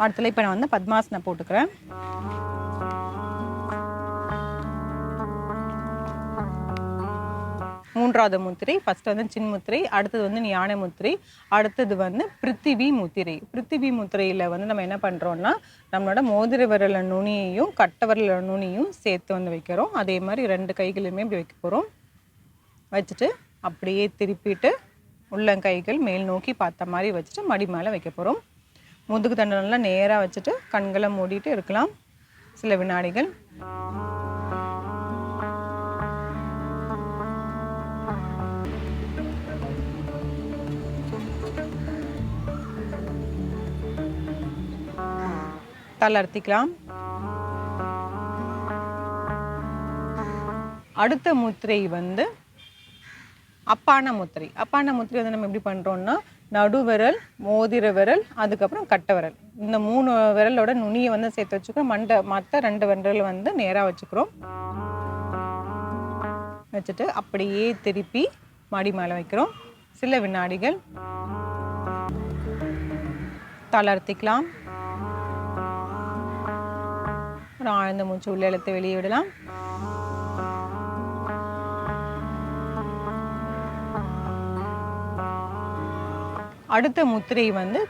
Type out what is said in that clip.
அடுத்தல இப்போ நான் வந்து பத்மாசனம் போட்டுக்கிறேன். மூன்றாவது முத்திரை ஃபர்ஸ்ட் வந்து சின்முத்திரை, அடுத்தது வந்து ஞான முத்திரை, அடுத்தது வந்து பிருத்திவி முத்திரை. பிருத்திவி முத்திரையில் வந்து நம்ம என்ன பண்ணுறோம்னா நம்மளோட மோதிர விரல் நுனியையும் கட்டை விரல் நுனியும் சேர்த்து வந்து வைக்கிறோம். அதே மாதிரி 2 கைகளையுமே இப்படி வைக்க போகிறோம். வச்சுட்டு அப்படியே திருப்பிட்டு உள்ளங்கைகள் மேல் நோக்கி பார்த்த மாதிரி வச்சுட்டு மடி மேலே வைக்க போகிறோம். முதுகு தண்டு நல்லா நேராக வச்சுட்டு கண்களை மூடிட்டு இருக்கலாம் சில வினாடிகள். தளர்த்திக்கலாம். அடுத்த முத்திரை வந்து அப்பான முத்திரை. அப்பான முத்திரை வந்து நம்ம எப்படி பண்ணுறோம்னா நடுவிரல், மோதிர விரல், அதுக்கப்புறம் கட்டை விரல், இந்த 3 விரலோட நுனியை வந்து சேர்த்து வச்சுக்கிறோம். மற்ற 2 விரல் வந்து நேராக வச்சுக்கிறோம். வச்சுட்டு அப்படியே திருப்பி மடி மேலே வைக்கிறோம் சில வினாடிகள். தளர்த்திக்கலாம். ஒரு ஆழ்ந்த மூச்சு உள்ள இழுத்து வெளியே விடலாம். அடுத்த முத்திரை வந்து